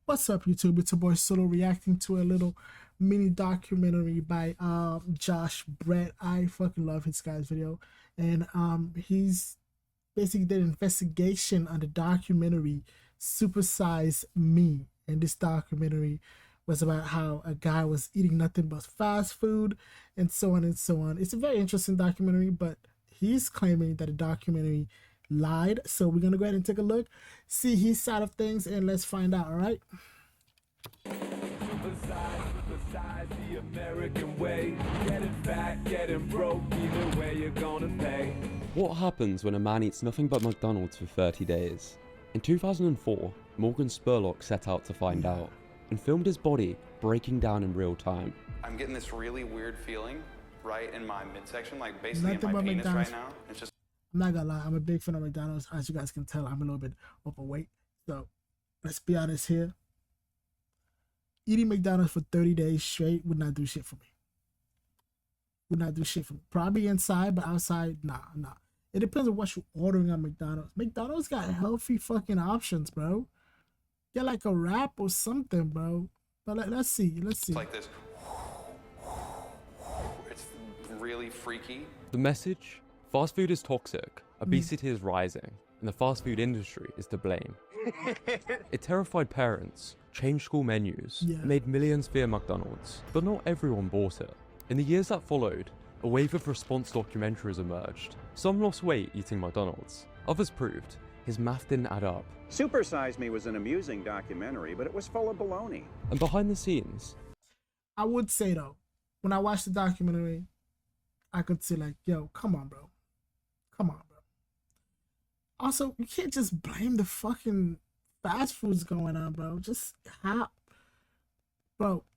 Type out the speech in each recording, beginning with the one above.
What's up, YouTube? It's your boy Solo reacting to a little mini documentary by Josh Brett. I fucking love his guy's video, and he's basically did an investigation on the documentary Supersize Me, and this documentary was about how a guy was eating nothing but fast food and so on and so on. It's a very interesting documentary, but he's claiming that the documentary lied. So we're gonna go ahead and take a look, see his side of things, and let's find out. All right. Supersize the American way. Getting fat, getting broke, either way you're gonna pay. What happens when a man eats nothing but McDonald's for 30 days? In 2004, Morgan Spurlock set out to find out, and filmed his body breaking down in real time. I'm getting this really weird feeling right in my midsection, like basically Nothing in my but penis McDonald's. right now. It's just I'm not gonna lie, I'm a big fan of McDonald's. As you guys can tell, I'm a little bit overweight. So let's be honest here. Eating McDonald's for 30 days straight would not do shit for me. Would not do shit for me. Probably inside, but outside, nah. It depends on what you're ordering at McDonald's. McDonald's got healthy fucking options, bro. Get like a wrap or something, bro. But let's see. like this. It's really freaky. The message? Fast food is toxic, obesity is rising, and the fast food industry is to blame. It terrified parents, changed school menus, and made millions fear McDonald's, but not everyone bought it. In the years that followed, a wave of response documentaries emerged. Some lost weight eating McDonald's, others proved his math didn't add up. Supersize Me was an amusing documentary, but it was full of baloney. And behind the scenes, I would say though, when I watched the documentary, I could see like, yo, come on, bro. Come on, bro. Also, you can't just blame the fucking fast foods going on, bro. Just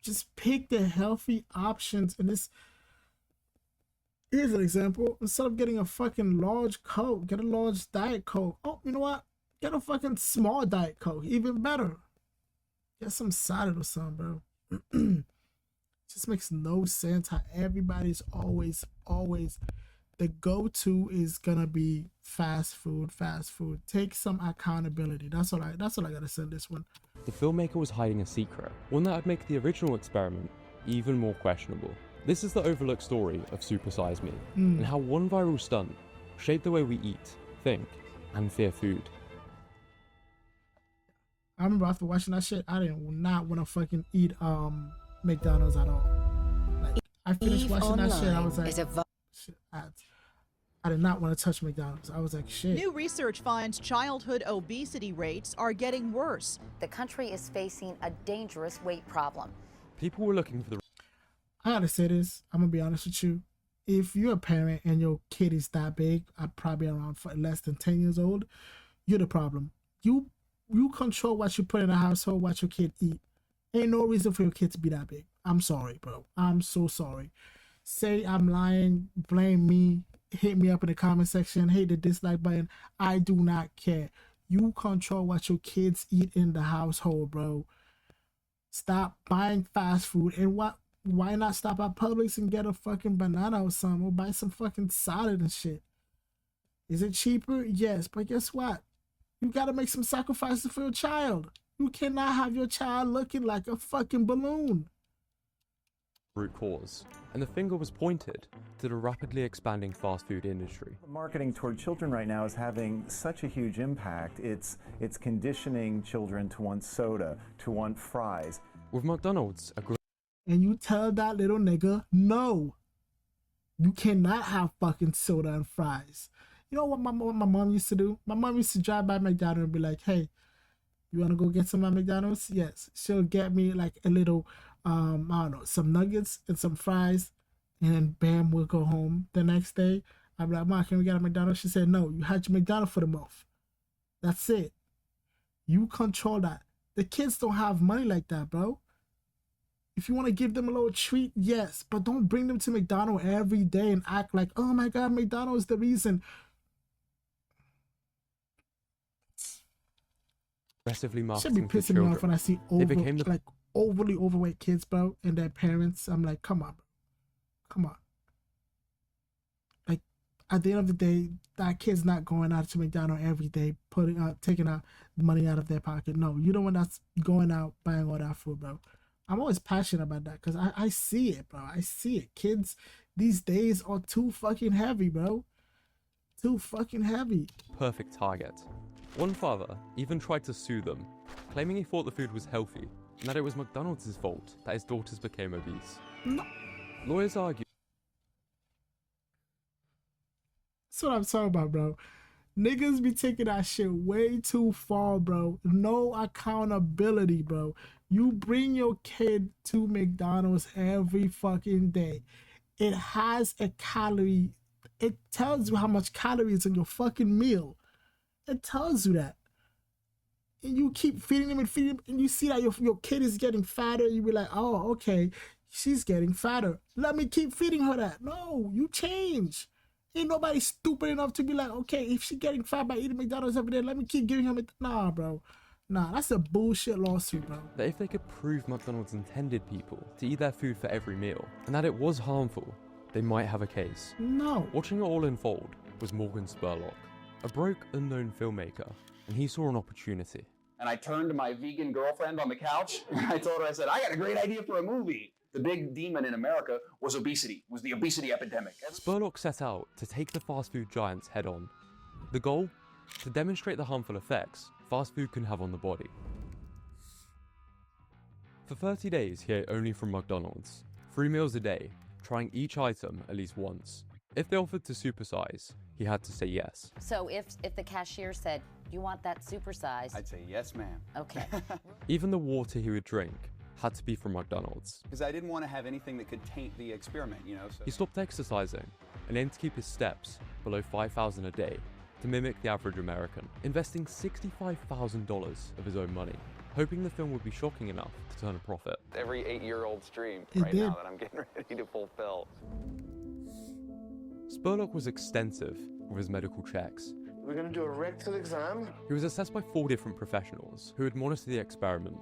just pick the healthy options. And this, here's an example. Instead of getting a fucking large Coke, get a large Diet Coke. Oh, you know what? Get a fucking small Diet Coke. Even better. Get some salad or something, bro. Just makes no sense how everybody's always the go-to is gonna be fast food. Take some accountability. That's all I gotta say this one. the filmmaker was hiding a secret, one that would make the original experiment even more questionable. This is the overlooked story of Supersize Me, and how one viral stunt shaped the way we eat, think, and fear food. I remember after watching that shit, I did not want to fucking eat McDonald's at all. Like, I finished watching that shit, I was like, shit, I did not want to touch McDonald's. I was like, shit. New research finds childhood obesity rates are getting worse. The country is facing a dangerous weight problem. People were looking for the I gotta say this, I'm gonna be honest with you. If you're a parent and your kid is that big, probably around less than 10 years old, you're the problem. You control what you put in the household, what your kid eat. Ain't no reason for your kid to be that big. I'm sorry, bro. I'm so sorry. Say I'm lying, blame me, hit me up in the comment section, hit the dislike button. I do not care. You control what your kids eat in the household, bro. Stop buying fast food. And why not stop at Publix and get a fucking banana or something, or buy some fucking salad and shit? Is it cheaper? Yes, but guess what? You gotta make some sacrifices for your child. You cannot have your child looking like a fucking balloon. root cause, and the finger was pointed to the rapidly expanding fast food industry. Marketing toward children right now is having such a huge impact. It's conditioning children to want soda, to want fries. With McDonald's, And you tell that little nigga, no, you cannot have fucking soda and fries. You know what my mom used to do? My mom used to drive by McDonald's and be like, hey, you want to go get some at McDonald's? Yes. She'll get me like a little, I don't know, some nuggets and some fries. And then bam, we'll go home. The next day, I'll be like, Mom, can we get a McDonald's? She said, no, you had your McDonald's for the month. That's it. You control that. The kids don't have money like that, bro. If you want to give them a little treat, yes, but don't bring them to McDonald's every day and act like, oh my God, McDonald's is the reason. aggressively Should be marketing to pissing me off when children. I see overly overweight kids, bro, and their parents. I'm like, come on, bro. Come on. Like, at the end of the day, that kid's not going out to McDonald's every day, taking out money out of their pocket. No, you don't want that's going out buying all that food, bro. I'm always passionate about that because I see it, bro. I see it. Kids these days are too fucking heavy, bro. Too fucking heavy. Perfect target. One father even tried to sue them, claiming he thought the food was healthy and that it was McDonald's fault that his daughters became obese. No. Lawyers argue. That's what I'm talking about, bro. Niggas be taking that shit way too far, bro. No accountability, bro. You bring your kid to McDonald's every fucking day. It has a calorie. It tells you how much calories in your fucking meal. It tells you that. And you keep feeding them and feeding them, and you see that your kid is getting fatter. You be like, oh, okay, she's getting fatter. Let me keep feeding her that. No, you change. Ain't nobody stupid enough to be like, okay, if she's getting fat by eating McDonald's every day, let me keep giving her. Nah, bro. Nah, that's a bullshit lawsuit, bro. That if they could prove McDonald's intended people to eat their food for every meal, and that it was harmful, they might have a case. No. Watching it all unfold was Morgan Spurlock, a broke, unknown filmmaker, and he saw an opportunity. And I turned to my vegan girlfriend on the couch, and I told her, I said, I got a great idea for a movie. The big demon in America was obesity, was the obesity epidemic. Spurlock set out to take the fast food giants head on. The goal? To demonstrate the harmful effects fast food can have on the body. For 30 days, he ate only from McDonald's, 3 meals a day, trying each item at least once. If they offered to supersize, he had to say yes. So if the cashier said, you want that supersize? I'd say, yes, ma'am. Okay. Even the water he would drink had to be from McDonald's. Because I didn't want to have anything that could taint the experiment, you know. So. He stopped exercising and aimed to keep his steps below 5,000 a day to mimic the average American, investing $65,000 of his own money, hoping the film would be shocking enough to turn a profit. Every 8-year-old's dream It right did. now that I'm getting ready to fulfill. Spurlock was extensive with his medical checks. We're going to do a rectal exam. He was assessed by 4 different professionals who would monitor the experiment: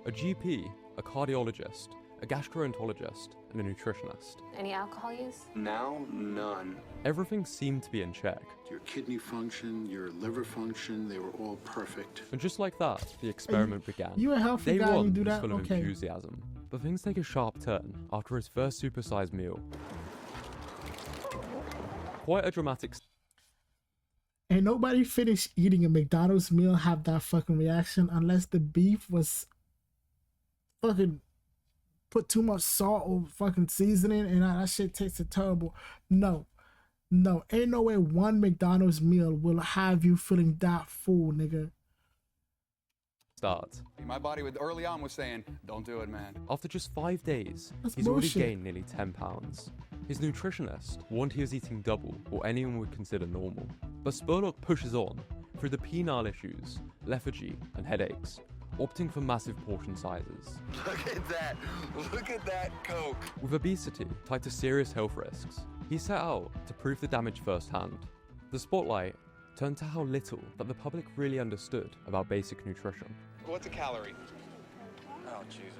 a GP, a cardiologist, a gastroenterologist, and a nutritionist. Any alcohol use? Now, none. Everything seemed to be in check. Your kidney function, your liver function, they were all perfect. And just like that, the experiment began. You a healthy Day guy, you one do was that? full of Okay. enthusiasm, but things take a sharp turn after his first supersized meal. Quite a dramatic. Ain't nobody finished eating a McDonald's meal have that fucking reaction unless the beef was fucking put too much salt or fucking seasoning and that shit tasted terrible. No, ain't no way one McDonald's meal will have you feeling that full, nigga. Start. My body early on was saying, don't do it, man. After just 5 days, That's he's already bullshit. gained nearly 10 pounds. His nutritionist warned he was eating double what anyone would consider normal. But Spurlock pushes on through the penile issues, lethargy, and headaches, opting for massive portion sizes. Look at that. Look at that Coke. With obesity tied to serious health risks, he set out to prove the damage firsthand. The spotlight turned to how little that the public really understood about basic nutrition. What's a calorie? Oh, Jesus.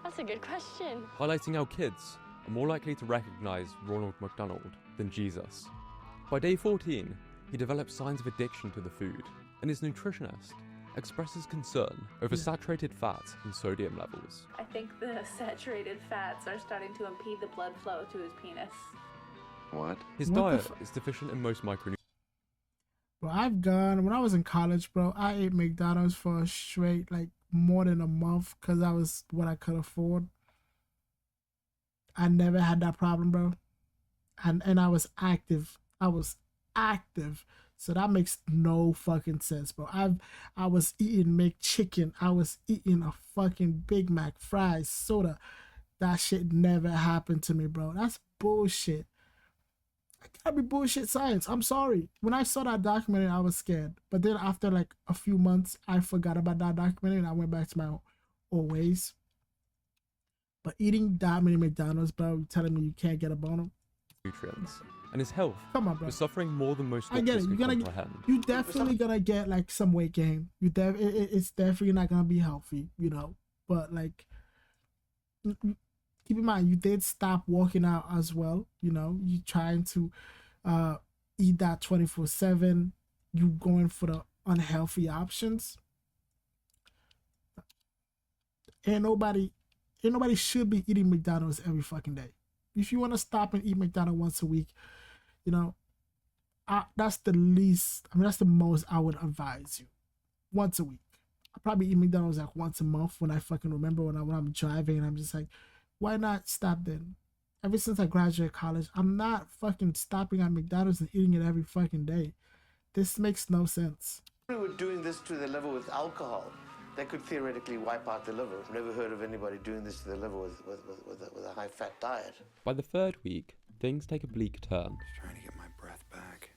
That's a good question. Highlighting how kids are more likely to recognize Ronald McDonald than Jesus. By day 14, he develops signs of addiction to the food, and his nutritionist expresses concern over saturated fat and sodium levels. I think the saturated fats are starting to impede the blood flow to his penis. What? His What the diet is deficient in most micronutrients. Bro, when I was in college, bro, I ate McDonald's for a straight, like, more than a month because that was what I could afford. I never had that problem, bro. And I was active. So that makes no fucking sense, bro. I was eating McChicken. I was eating a fucking Big Mac, fries, soda. That shit never happened to me, bro. That's bullshit. Gotta be bullshit science. I'm sorry. When I saw that documentary, I was scared. But then after like a few months, I forgot about that documentary and I went back to my old ways. But eating that many McDonald's, bro, you telling me you can't get a boner? Nutrients. And his health Come on, bro. was suffering more than most I get doctors it. could comprehend. You definitely gonna get like some weight gain. It's definitely not gonna be healthy, you know. But like, keep in mind, you did stop working out as well. You know, you trying to eat that 24/7. You going for the unhealthy options. Ain't nobody should be eating McDonald's every fucking day. If you want to stop and eat McDonald's once a week, you know, that's the least. I mean, that's the most I would advise you. Once a week. I probably eat McDonald's like once a month when I fucking remember when I'm driving, and I'm just like, why not stop then? Ever since I graduated college, I'm not fucking stopping at McDonald's and eating it every fucking day. This makes no sense. If we were doing this to the liver with alcohol, that could theoretically wipe out the liver. I've never heard of anybody doing this to the liver with a high-fat diet. By the third week, things take a bleak turn. Trying to get my breath back,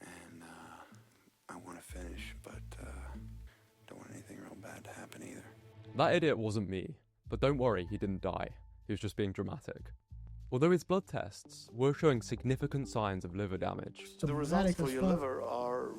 and I want to finish, but don't want anything real bad to happen either. That idiot wasn't me, but don't worry, he didn't die. He was just being dramatic. Although his blood tests were showing significant signs of liver damage. The results for your liver are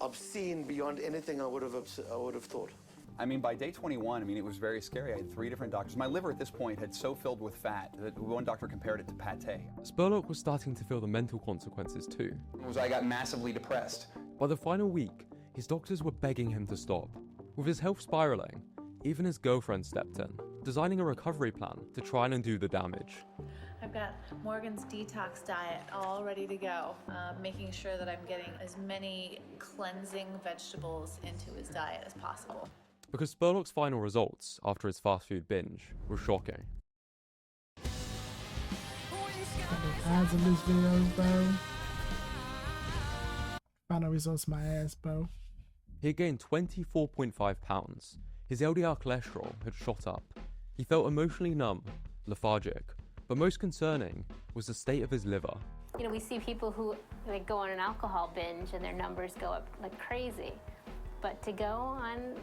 obscene beyond anything I would have thought. I mean, by day 21, I mean, it was very scary. I had 3 different doctors. My liver at this point had so filled with fat that one doctor compared it to pate. Spurlock was starting to feel the mental consequences too. I got massively depressed. By the final week, his doctors were begging him to stop. With his health spiraling, even his girlfriend stepped in, designing a recovery plan to try and undo the damage. I've got Morgan's detox diet all ready to go, making sure that I'm getting as many cleansing vegetables into his diet as possible. Because Spurlock's final results after his fast food binge were shocking. Ads in these videos, bro. Final results, my ass, bro. He had gained 24.5 pounds. His LDL cholesterol had shot up. He felt emotionally numb, lethargic, but most concerning was the state of his liver. You know, we see people who go on an alcohol binge and their numbers go up like crazy. But to go on,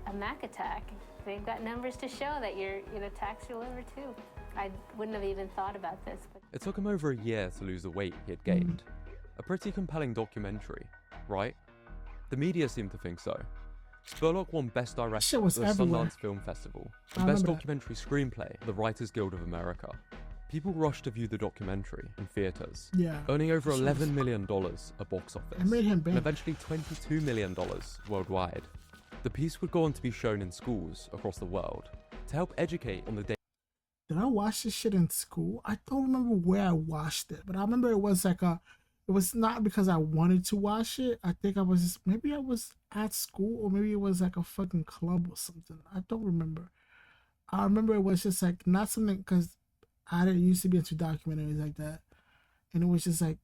a Mac attack, they've got numbers to show that you're tax your liver too. I wouldn't have even thought about this. But it took him over a year to lose the weight he had gained. A pretty compelling documentary, right? The media seemed to think so. Spurlock won Best Director at the Sundance Film Festival and Best Documentary Screenplay at the Writers Guild of America. People rushed to view the documentary in theaters, earning over $11 million at box office, and eventually $22 million worldwide. The piece would go on to be shown in schools across the world to help educate on the day. Did I watch this shit in school? I don't remember where I watched it, but I remember it was like it was not because I wanted to watch it. I think maybe I was at school, or maybe it was like a fucking club or something. I don't remember. I remember it was just like not something, because I didn't used to be into documentaries like that, and it was just like,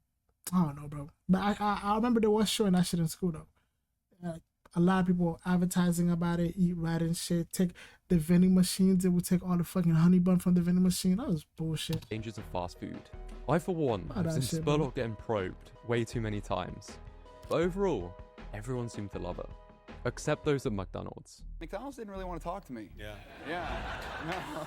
I don't know, bro. But I remember they was showing that shit in school though. A lot of people advertising about it, eat right and shit. Take the vending machines. They would take all the fucking honey bun from the vending machine. That was bullshit. Dangers of fast food. I, for one, have seen Spurlock getting probed way too many times. But overall, everyone seemed to love it. Except those at McDonald's. McDonald's didn't really want to talk to me. Yeah. No.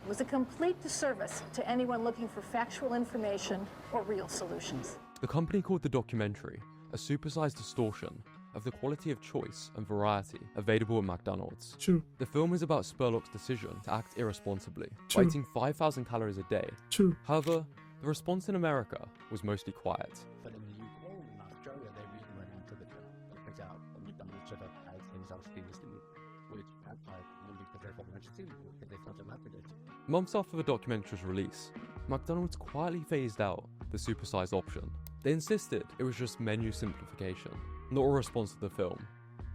It was a complete disservice to anyone looking for factual information or real solutions. The company called the documentary a supersized distortion of the quality of choice and variety available at McDonald's. True. The film is about Spurlock's decision to act irresponsibly, by eating 5,000 calories a day. True. However, the response in America was mostly quiet. But in the UK and Australia, they really went into the picked out McDonald's should have had himself previously, which backfired because they're documentary too, because they thought about it. Months after the documentary's release, McDonald's quietly phased out the supersized option. They insisted it was just menu simplification, not a response to the film.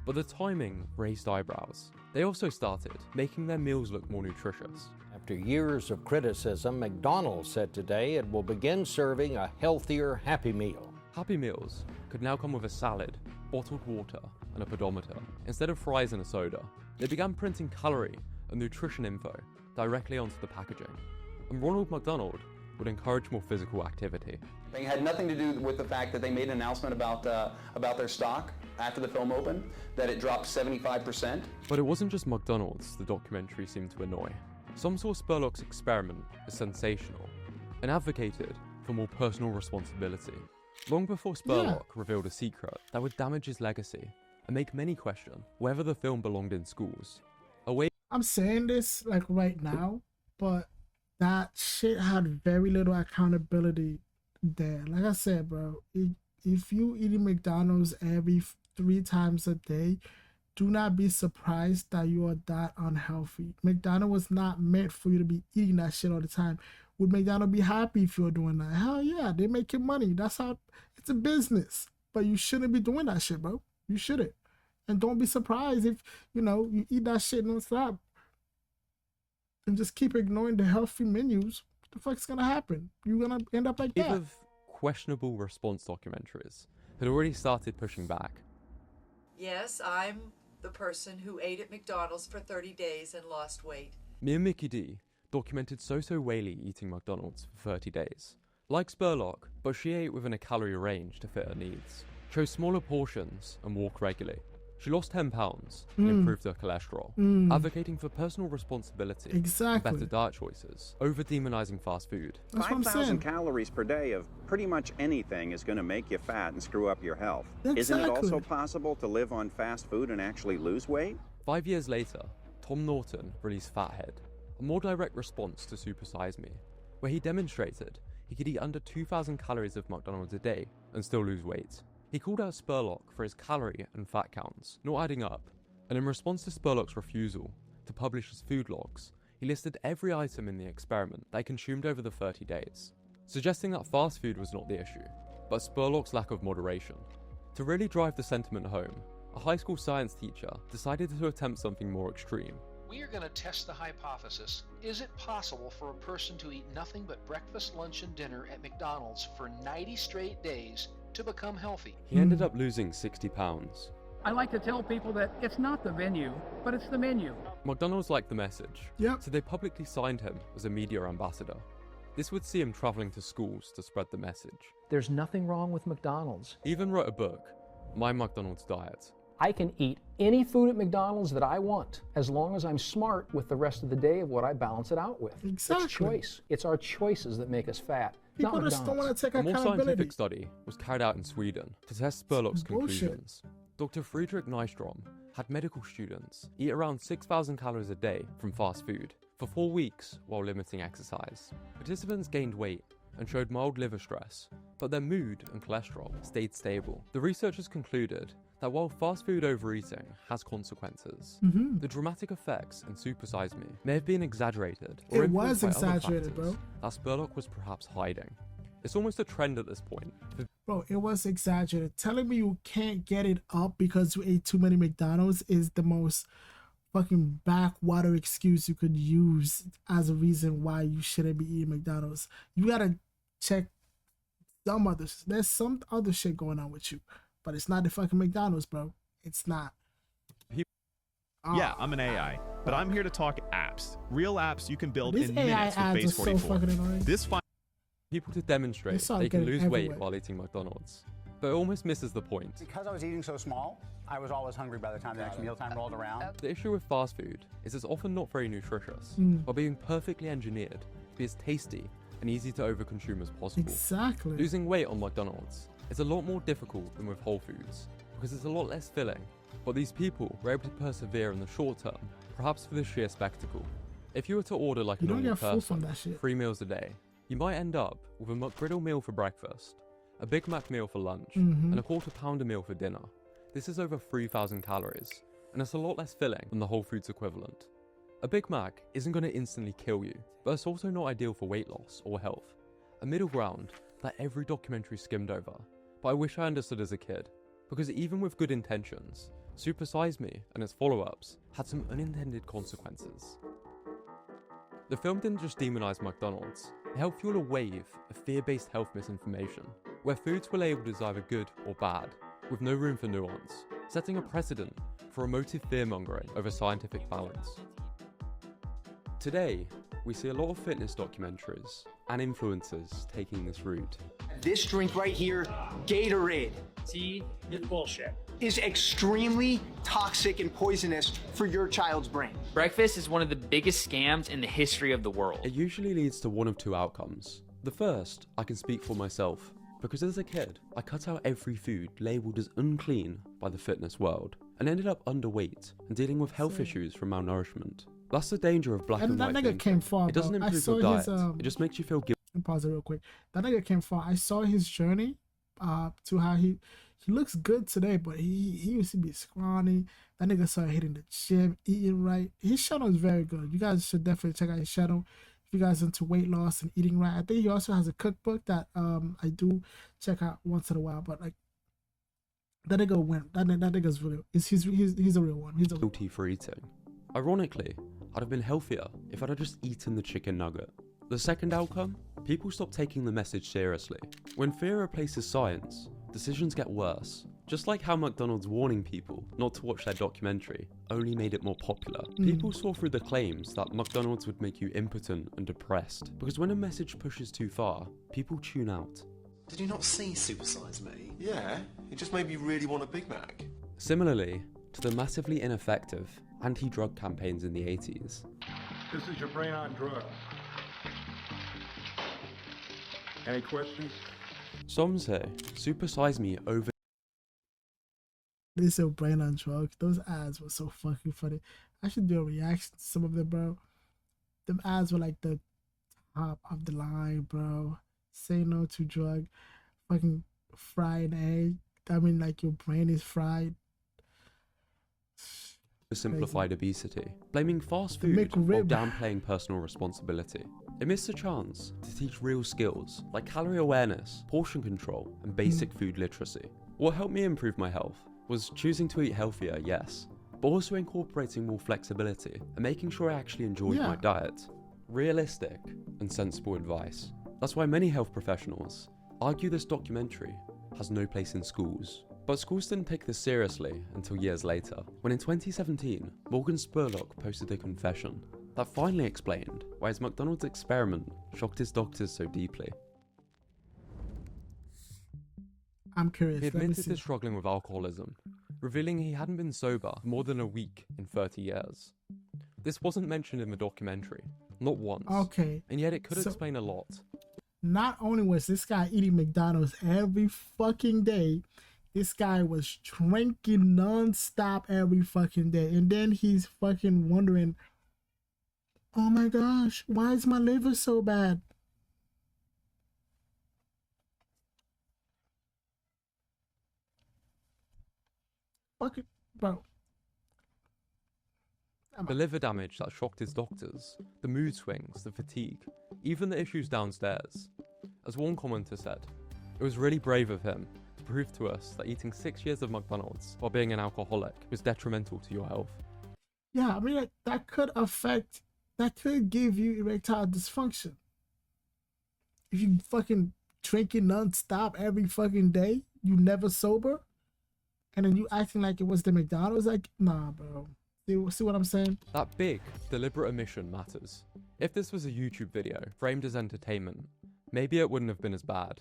But the timing raised eyebrows. They also started making their meals look more nutritious. After years of criticism, McDonald's said today it will begin serving a healthier Happy Meal. Happy Meals could now come with a salad, bottled water, and a pedometer. Instead of fries and a soda, they began printing calorie and nutrition info directly onto the packaging. And Ronald McDonald would encourage more physical activity. It had nothing to do with the fact that they made an announcement about their stock after the film opened, that it dropped 75%. But it wasn't just McDonald's the documentary seemed to annoy. Some saw Spurlock's experiment as sensational and advocated for more personal responsibility. Long before Spurlock revealed a secret that would damage his legacy and make many question whether the film belonged in schools. I'm saying this like right now, but that shit had very little accountability there. Like I said, bro, if you eating McDonald's every 3 times a day, do not be surprised that you are that unhealthy. McDonald's was not meant for you to be eating that shit all the time. Would McDonald's be happy if you're doing that? Hell yeah, they making money. That's how it's a business. But you shouldn't be doing that shit, bro. You shouldn't. And don't be surprised if, you eat that shit nonstop and just keep ignoring the healthy menus. What the fuck's gonna happen? You're gonna end up like that. Of questionable response documentaries had already started pushing back. Yes, I'm the person who ate at McDonald's for 30 days and lost weight. Me and Mickey D documented So-So Whaley eating McDonald's for 30 days. Like Spurlock, but she ate within a calorie range to fit her needs, chose smaller portions and walked regularly. She lost 10 pounds and improved her cholesterol, advocating for personal responsibility and better diet choices, over demonizing fast food. 5,000 calories per day of pretty much anything is going to make you fat and screw up your health. Isn't it also possible to live on fast food and actually lose weight? 5 years later, Tom Norton released Fathead, a more direct response to Supersize Me, where he demonstrated he could eat under 2,000 calories of McDonald's a day and still lose weight. He called out Spurlock for his calorie and fat counts not adding up, and in response to Spurlock's refusal to publish his food logs, he listed every item in the experiment they consumed over the 30 days, suggesting that fast food was not the issue, but Spurlock's lack of moderation. To really drive the sentiment home, a high school science teacher decided to attempt something more extreme. We are going to test the hypothesis. Is it possible for a person to eat nothing but breakfast, lunch, and dinner at McDonald's for 90 straight days to become healthy? He ended up losing 60 pounds. I like to tell people that it's not the venue, but it's the menu. McDonald's liked the message, so they publicly signed him as a media ambassador. This would see him traveling to schools to spread the message. There's nothing wrong with McDonald's. He even wrote a book, My McDonald's Diet. I can eat any food at McDonald's that I want, as long as I'm smart with the rest of the day of what I balance it out with. Exactly. It's choice. It's our choices that make us fat. People just don't want to take a more accountability. scientific study was carried out in Sweden to test Spurlock's conclusions. Dr. Friedrich Nystrom had medical students eat around 6,000 calories a day from fast food for 4 weeks while limiting exercise. Participants gained weight and showed mild liver stress, but their mood and cholesterol stayed stable. The researchers concluded that while fast food overeating has consequences, the dramatic effects in Supersize Me may have been exaggerated or It was influenced by other exaggerated, factors bro. that Spurlock was perhaps hiding. It's almost a trend at this point. Bro, it was exaggerated. Telling me you can't get it up because you ate too many McDonald's is the most fucking backwater excuse you could use as a reason why you shouldn't be eating McDonald's. You gotta check there's some other shit going on with you, but it's not the fucking McDonald's, bro. It's not. Yeah, I'm an AI, but I'm here to talk apps. Real apps you can build These in AI minutes with ads Base are so 44. fucking annoying. This people to demonstrate They start they can getting lose weight everywhere. while eating McDonald's, but it almost misses the point. Because I was eating so small, I was always hungry by the time the next mealtime rolled around. The issue with fast food is it's often not very nutritious, while being perfectly engineered to be as tasty and easy to overconsume as possible. Exactly. Losing weight on McDonald's is a lot more difficult than with Whole Foods, because it's a lot less filling, but these people were able to persevere in the short term, perhaps for the sheer spectacle. If you were to order like a You don't normal get full from person, that shit. 3 meals a day, you might end up with a McGriddle meal for breakfast, a Big Mac meal for lunch, and a quarter pounder meal for dinner. This is over 3,000 calories, and it's a lot less filling than the Whole Foods equivalent. A Big Mac isn't going to instantly kill you, but it's also not ideal for weight loss or health. A middle ground that every documentary skimmed over, but I wish I understood as a kid, because even with good intentions, Supersize Me and its follow-ups had some unintended consequences. The film didn't just demonize McDonald's, it helped fuel a wave of fear-based health misinformation, where foods were labeled as either good or bad, with no room for nuance, setting a precedent for emotive fear-mongering over scientific balance. Today, we see a lot of fitness documentaries and influencers taking this route. This drink right here, Gatorade. See, it's bullshit. Is extremely toxic and poisonous for your child's brain. Breakfast is one of the biggest scams in the history of the world. It usually leads to one of two outcomes. The first, I can speak for myself, because as a kid, I cut out every food labelled as unclean by the fitness world, and ended up underweight and dealing with health issues from malnourishment. That's the danger of black and that white nigga thinking. came far, It doesn't bro. improve your diet. It just makes you feel guilty. Pause it real quick. That nigga came far. I saw his journey to how he looks good today, but he used to be scrawny. That nigga started hitting the gym, eating right. His channel is very good. You guys should definitely check out his channel if you guys are into weight loss and eating right. I think he also has a cookbook that I do check out once in a while. But like that nigga went. That nigga's real. He's a real one. He's a guilty for eating. Ironically, I'd have been healthier if I'd have just eaten the chicken nugget. The second outcome? People stop taking the message seriously. When fear replaces science, decisions get worse. Just like how McDonald's warning people not to watch their documentary only made it more popular. People saw through the claims that McDonald's would make you impotent and depressed, because when a message pushes too far, people tune out. Did you not see Supersize Me? Yeah, it just made me really want a Big Mac. Similarly to the massively ineffective anti-drug campaigns in the 80s. This is your brain on drugs. Any questions? Some say Supersize Me over. They said brain on drugs. Those ads were so fucking funny. I should do a reaction to some of them, bro. Them ads were like the top of the line, bro. Say no to drug. Fucking fried egg. I mean, like your brain is fried. Simplified obesity, blaming fast food while downplaying personal responsibility. It missed a chance to teach real skills like calorie awareness, portion control, and basic food literacy. What helped me improve my health was choosing to eat healthier, yes, but also incorporating more flexibility and making sure I actually enjoyed my diet. Realistic and sensible advice. That's why many health professionals argue this documentary has no place in schools. But schools didn't take this seriously until years later, when in 2017, Morgan Spurlock posted a confession that finally explained why his McDonald's experiment shocked his doctors so deeply. I'm curious. He admitted to struggling with alcoholism, revealing he hadn't been sober more than a week in 30 years. This wasn't mentioned in the documentary, not once. Okay. And yet it could explain a lot. Not only was this guy eating McDonald's every fucking day, this guy was drinking non-stop every fucking day. And then he's fucking wondering, oh my gosh, why is my liver so bad? Fucking, bro. The liver damage that shocked his doctors, the mood swings, the fatigue, even the issues downstairs. As one commenter said, it was really brave of him to prove to us that eating 6 years of McDonald's while being an alcoholic was detrimental to your health. Yeah, I mean, that could give you erectile dysfunction. If you fucking drinking non-stop every fucking day, you never sober, and then you acting like it was the McDonald's, like, nah, bro. See what I'm saying? That big, deliberate omission matters. If this was a YouTube video framed as entertainment, maybe it wouldn't have been as bad.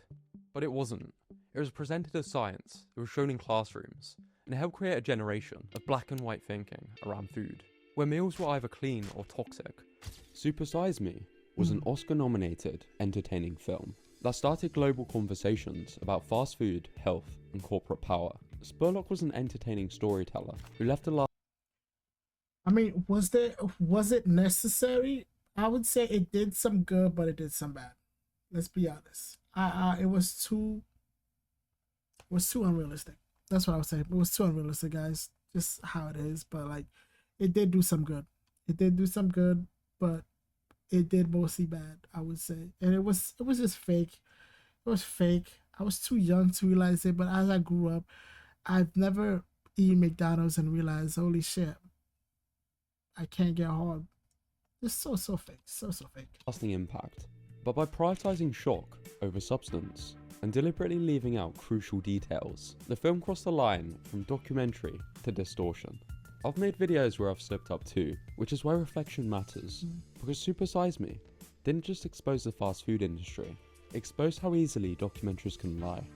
But it wasn't. It was presented as science, it was shown in classrooms, and it helped create a generation of black and white thinking around food, where meals were either clean or toxic. Supersize Me was an Oscar-nominated, entertaining film that started global conversations about fast food, health, and corporate power. Spurlock was an entertaining storyteller who left a I mean, was it necessary? I would say it did some good, but it did some bad. Let's be honest. It was too unrealistic. That's what I was saying. It was too unrealistic, guys. Just how it is. But like, it did do some good. It did do some good, but it did mostly bad, I would say. And it was just fake. It was fake. I was too young to realize it, but as I grew up, I've never eaten McDonald's and realized, holy shit, I can't get hard. It's so fake. So fake. lasting impact. But by prioritizing shock over substance and deliberately leaving out crucial details, the film crossed the line from documentary to distortion. I've made videos where I've slipped up too, which is why reflection matters. Because Supersize Me didn't just expose the fast food industry, it exposed how easily documentaries can lie.